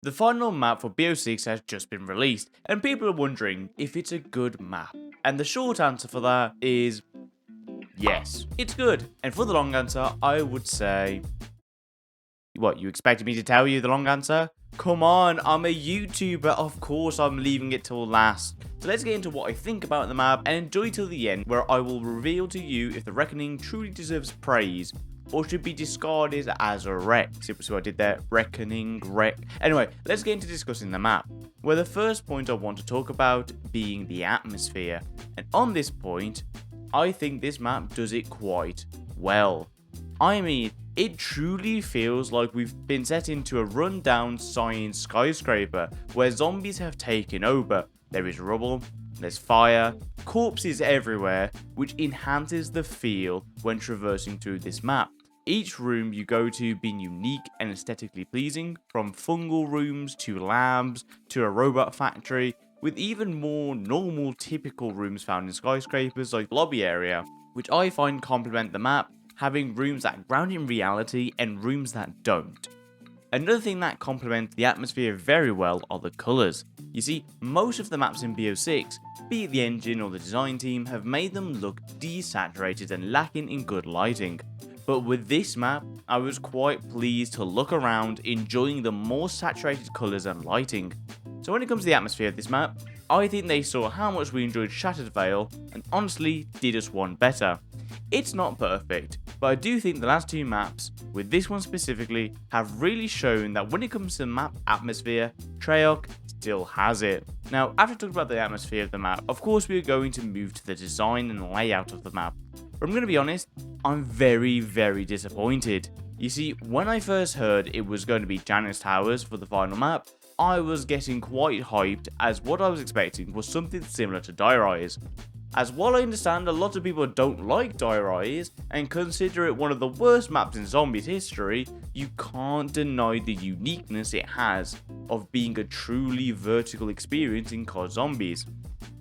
The final map for BO6 has just been released, and people are wondering if it's a good map. And the short answer for that is yes, it's good. And for the long answer, I would say, what, you expected me to tell you the long answer? Come on, I'm a YouTuber, of course I'm leaving it till last. So let's get into what I think about the map and enjoy till the end, where I will reveal to you if the Reckoning truly deserves praise or should be discarded as a wreck. See what I did there? Reckoning, wreck. Anyway, let's get into discussing the map, where the first point I want to talk about being the atmosphere. And on this point, I think this map does it quite well. I mean, it truly feels like we've been set into a rundown science skyscraper where zombies have taken over. There is rubble, there's fire, corpses everywhere, which enhances the feel when traversing through this map. Each room you go to being unique and aesthetically pleasing, from fungal rooms to labs to a robot factory, with even more normal typical rooms found in skyscrapers like the lobby area, which I find complement the map, having rooms that ground in reality and rooms that don't. Another thing that complements the atmosphere very well are the colours. You see, most of the maps in BO6, be it the engine or the design team, have made them look desaturated and lacking in good lighting. But with this map, I was quite pleased to look around enjoying the more saturated colours and lighting. So when it comes to the atmosphere of this map, I think they saw how much we enjoyed Shattered Vale and honestly did us one better. It's not perfect, but I do think the last two maps, with this one specifically, have really shown that when it comes to map atmosphere, Treyarch still has it. Now, after talking about the atmosphere of the map, of course we are going to move to the design and layout of the map. But I'm going to be honest, I'm very disappointed. You see, when I first heard it was going to be Janus Towers for the final map, I was getting quite hyped, as what I was expecting was something similar to Die Rise. As while I understand a lot of people don't like Die Rise and consider it one of the worst maps in Zombies history, you can't deny the uniqueness it has of being a truly vertical experience in COD Zombies.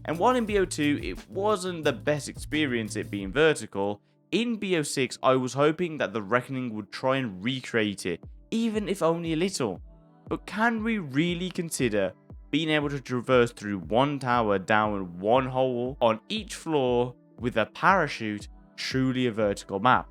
And while in BO2 it wasn't the best experience it being vertical, in BO6 I was hoping that the Reckoning would try and recreate it, even if only a little. But can we really consider being able to traverse through one tower down one hole on each floor with a parachute truly a vertical map?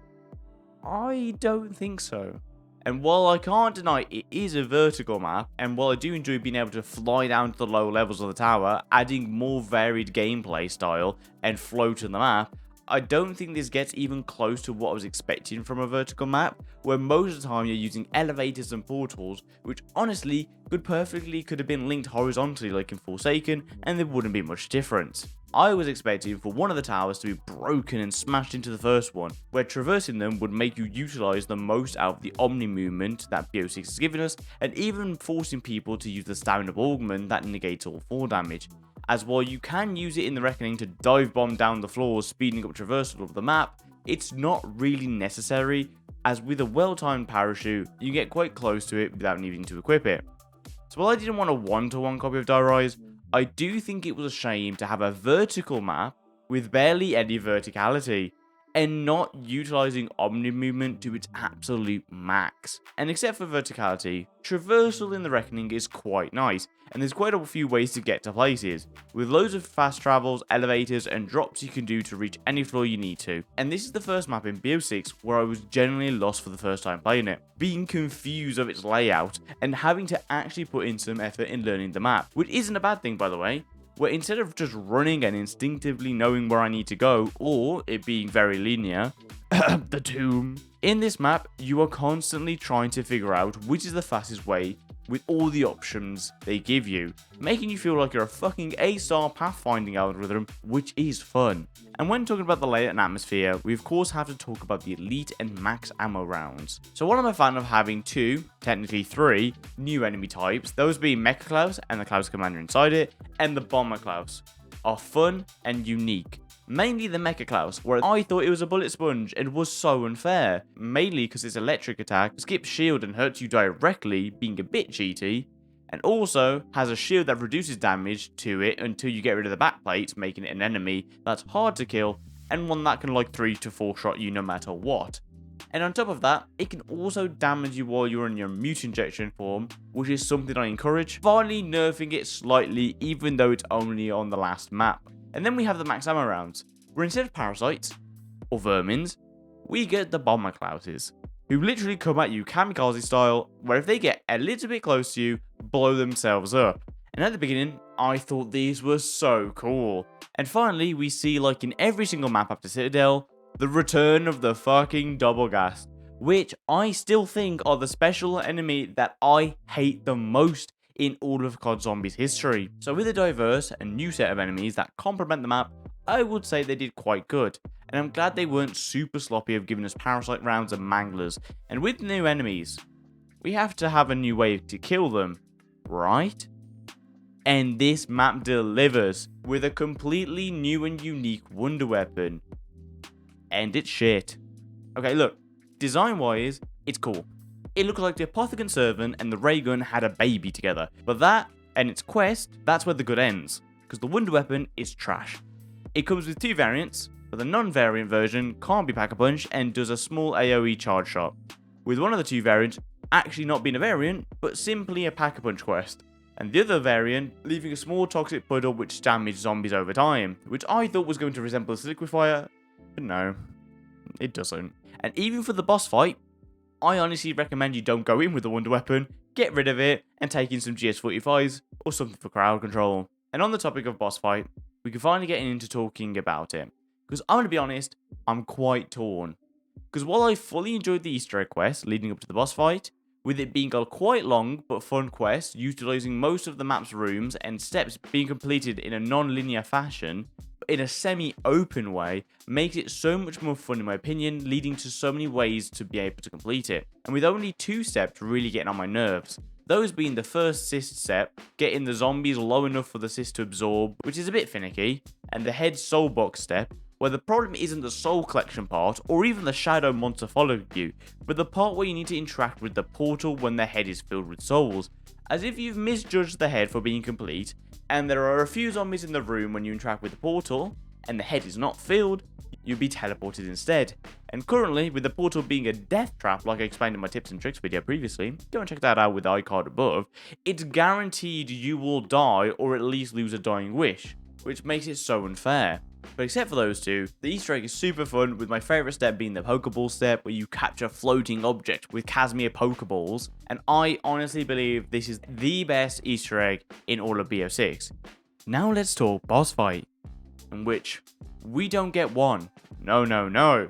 I don't think so. And while I can't deny it is a vertical map, and while I do enjoy being able to fly down to the lower levels of the tower, adding more varied gameplay style and flow to the map, I don't think this gets even close to what I was expecting from a vertical map, where most of the time you're using elevators and portals, which honestly could have been linked horizontally like in Forsaken, and there wouldn't be much difference. I was expecting for one of the towers to be broken and smashed into the first one, where traversing them would make you utilise the most out of the Omni movement that BO6 has given us, and even forcing people to use the Stamina Augment that negates all fall damage. As while you can use it in the Reckoning to dive bomb down the floors, speeding up traversal of the map, it's not really necessary, as with a well-timed parachute, you get quite close to it without needing to equip it. So while I didn't want a one-to-one copy of Die Rise, I do think it was a shame to have a vertical map with barely any verticality, and not utilising Omni movement to its absolute max. And except for verticality, traversal in the Reckoning is quite nice, and there's quite a few ways to get to places, with loads of fast travels, elevators, and drops you can do to reach any floor you need to. And this is the first map in BO6 where I was genuinely lost for the first time playing it, being confused of its layout, and having to actually put in some effort in learning the map, which isn't a bad thing by the way, where instead of just running and instinctively knowing where I need to go, or it being very linear, the tomb. In this map, you are constantly trying to figure out which is the fastest way with all the options they give you, making you feel like you're a fucking A-star pathfinding algorithm, which is fun. And when talking about the layout and atmosphere, we of course have to talk about the elite and max ammo rounds. So while I'm a fan of having two, technically three, new enemy types, those being Mecha Klaus and the Klaus Commander inside it, and the Bomber Klaus, are fun and unique. Mainly the Mecha Klaus, where I thought it was a bullet sponge and was so unfair, mainly because its electric attack skips shield and hurts you directly, being a bit cheaty, and also has a shield that reduces damage to it until you get rid of the backplate, making it an enemy that's hard to kill, and one that can like 3 to 4 shot you no matter what. And on top of that, it can also damage you while you're in your mutant injection form, which is something I encourage, finally nerfing it slightly even though it's only on the last map. And then we have the max ammo rounds, where instead of parasites, or vermins, we get the bomber Klauses, who literally come at you kamikaze style, where if they get a little bit close to you, blow themselves up. And at the beginning, I thought these were so cool. And finally, we see, like in every single map after Citadel, the return of the fucking double gas, which I still think are the special enemy that I hate the most in all of COD Zombies history. So with a diverse and new set of enemies that complement the map, I would say they did quite good. And I'm glad they weren't super sloppy of giving us parasite rounds and manglers. And with new enemies, we have to have a new way to kill them, right? And this map delivers with a completely new and unique wonder weapon. And it's shit. Okay, look, design-wise, it's cool. It looks like the Apothicon Servant and the Ray Gun had a baby together. But that, and its quest, that's where the good ends. Because the wonder weapon is trash. It comes with two variants, but the non-variant version can't be Pack-a-Punch and does a small AoE charge shot. With one of the two variants actually not being a variant, but simply a Pack-a-Punch quest. And the other variant leaving a small toxic puddle which damages zombies over time, which I thought was going to resemble a liquefier. But no, it doesn't. And even for the boss fight, I honestly recommend you don't go in with the wonder weapon, get rid of it, and take in some GS45s or something for crowd control. And on the topic of boss fight, we can finally get into talking about it. Because I'm going to be honest, I'm quite torn. Because while I fully enjoyed the Easter egg quest leading up to the boss fight, with it being a quite long but fun quest, utilising most of the map's rooms and steps being completed in a non-linear fashion, in a semi-open way, makes it so much more fun in my opinion, leading to so many ways to be able to complete it. And with only two steps really getting on my nerves. Those being the first cyst step, getting the zombies low enough for the cyst to absorb, which is a bit finicky, and the head soul box step, where the problem isn't the soul collection part, or even the shadow monster following you, but the part where you need to interact with the portal when the head is filled with souls. As if you've misjudged the head for being complete, and there are a few zombies in the room when you interact with the portal, and the head is not filled, you'll be teleported instead. And currently, with the portal being a death trap like I explained in my tips and tricks video previously, go and check that out with the iCard above, it's guaranteed you will die or at least lose a dying wish, which makes it so unfair. But except for those two, the Easter egg is super fun, with my favourite step being the Pokeball step, where you capture floating objects with Casimir Pokeballs, and I honestly believe this is the best Easter egg in all of BO6. Now let's talk boss fight, in which we don't get one. No.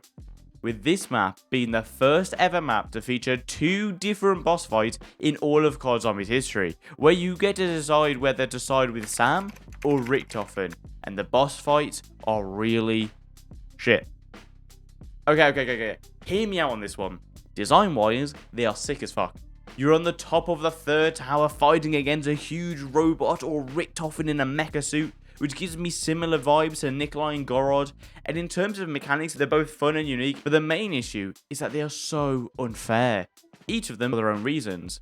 With this map being the first ever map to feature two different boss fights in all of COD Zombies history, where you get to decide whether to side with Sam or Richtofen, and the boss fights are really shit. Okay. Hear me out on this one. Design-wise, they are sick as fuck. You're on the top of the third tower fighting against a huge robot or Richtofen in a mecha suit, which gives me similar vibes to Nikolai and Gorod, and in terms of mechanics, they're both fun and unique, but the main issue is that they are so unfair, each of them for their own reasons.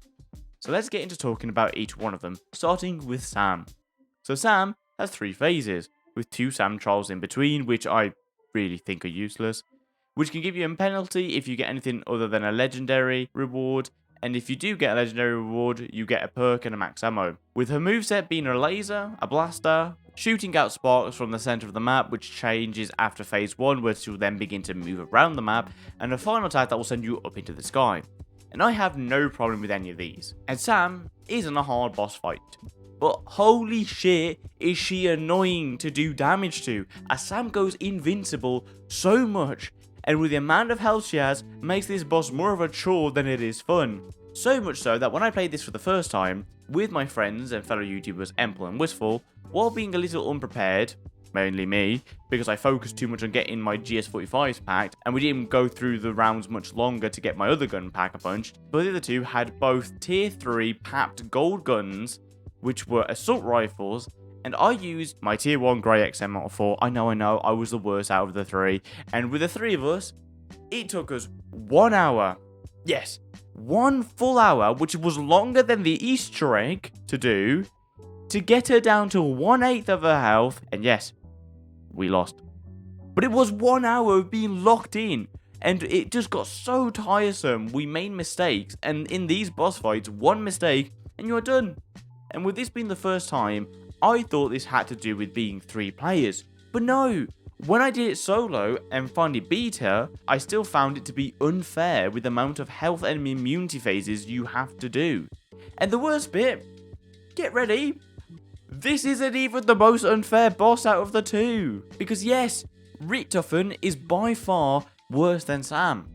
So let's get into talking about each one of them, starting with Sam. So Sam has 3 phases, with 2 Sam trials in between, which I really think are useless, which can give you a penalty if you get anything other than a legendary reward, and if you do get a legendary reward, you get a perk and a max ammo. With her moveset being a laser, a blaster, shooting out sparks from the center of the map, which changes after phase 1, where she'll then begin to move around the map, and a final attack that will send you up into the sky. And I have no problem with any of these. And Sam isn't a hard boss fight, but holy shit is she annoying to do damage to, as Sam goes invincible so much, and with the amount of health she has, makes this boss more of a chore than it is fun. So much so that when I played this for the first time, with my friends and fellow YouTubers Emple and Wistful, while being a little unprepared, mainly me, because I focused too much on getting my GS45s packed, and we didn't go through the rounds much longer to get my other gun Pack-a-Punched, but the other two had both tier 3 papped gold guns, which were assault rifles, and I used my tier 1 Grey XM Model 4. I know, I was the worst out of the 3, and with the 3 of us, it took us 1 hour. Yes, 1 full hour, which was longer than the Easter egg to do, to get her down to 1/8 of her health, and yes, we lost. But it was 1 hour of being locked in, And it just got so tiresome. We made mistakes, and in these boss fights, one mistake and you're done. And with this being the first time, I thought this had to do with being 3 players. But no, when I did it solo and finally beat her, I still found it to be unfair with the amount of health and immunity phases you have to do. And the worst bit, get ready, this isn't even the most unfair boss out of the 2. Because yes, Richtofen is by far worse than Sam.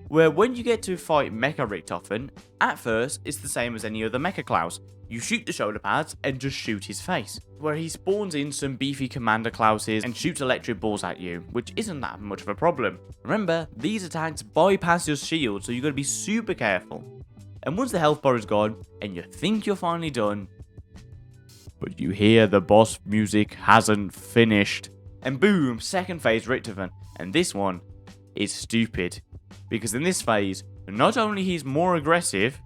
Where when you get to fight Mecha Richtofen, at first it's the same as any other Mecha Klaus. You shoot the shoulder pads and just shoot his face. Where he spawns in some beefy Commander Klauses and shoots electric balls at you, which isn't that much of a problem. Remember, these attacks bypass your shield, so you gotta be super careful. And once the health bar is gone, and you think you're finally done, but you hear the boss music hasn't finished. And boom, second phase Richtofen. And this one is stupid. Because in this phase, not only he's more aggressive,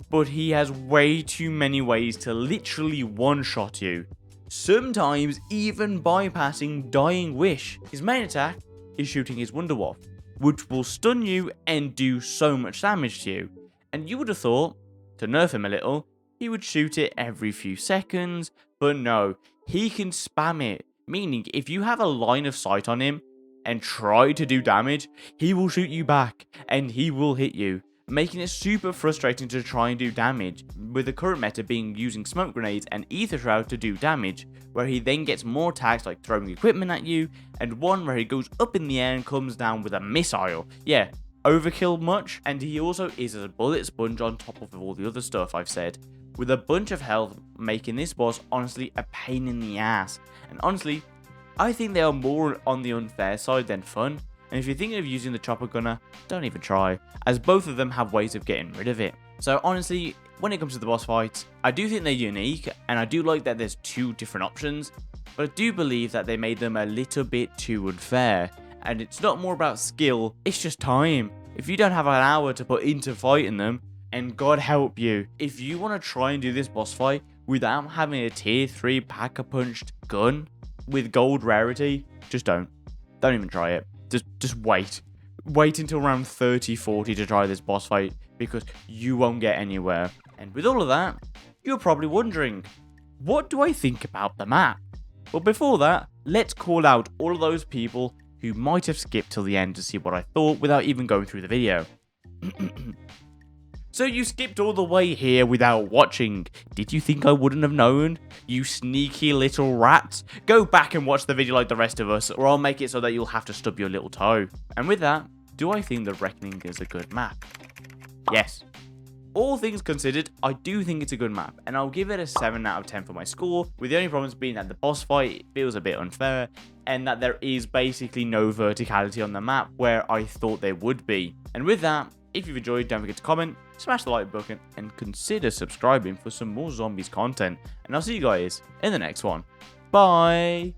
but he has way too many ways to literally one-shot you. Sometimes even bypassing Dying Wish. His main attack is shooting his Wunderwaffe, which will stun you and do so much damage to you. And you would have thought, to nerf him a little, he would shoot it every few seconds, but no, he can spam it. Meaning, if you have a line of sight on him and try to do damage, he will shoot you back and he will hit you, making it super frustrating to try and do damage, with the current meta being using smoke grenades and ether shroud to do damage, where he then gets more attacks like throwing equipment at you, and one where he goes up in the air and comes down with a missile. Yeah, overkill much? And he also is a bullet sponge on top of all the other stuff I've said, with a bunch of health, making this boss honestly a pain in the ass. And honestly, I think they are more on the unfair side than fun. And if you're thinking of using the chopper gunner, don't even try, as both of them have ways of getting rid of it. So honestly, when it comes to the boss fights, I do think they're unique, and I do like that there's 2 different options, but I do believe that they made them a little bit too unfair. And it's not more about skill, it's just time. If you don't have an hour to put into fighting them, and God help you, if you want to try and do this boss fight without having a tier 3 pack-a-punched gun with gold rarity, just don't even try it. Just wait until round 30-40 to try this boss fight, because you won't get anywhere. And with all of that, you're probably wondering, what do I think about the map? Well, before that, let's call out all of those people who might have skipped till the end to see what I thought without even going through the video. So you skipped all the way here without watching. Did you think I wouldn't have known? You sneaky little rats. Go back and watch the video like the rest of us, or I'll make it so that you'll have to stub your little toe. And with that, do I think the Reckoning is a good map? Yes. All things considered, I do think it's a good map, and I'll give it a 7 out of 10 for my score, with the only problems being that the boss fight feels a bit unfair, and that there is basically no verticality on the map where I thought there would be. And with that, if you've enjoyed, don't forget to comment, smash the like button, and consider subscribing for some more zombies content. And I'll see you guys in the next one. Bye!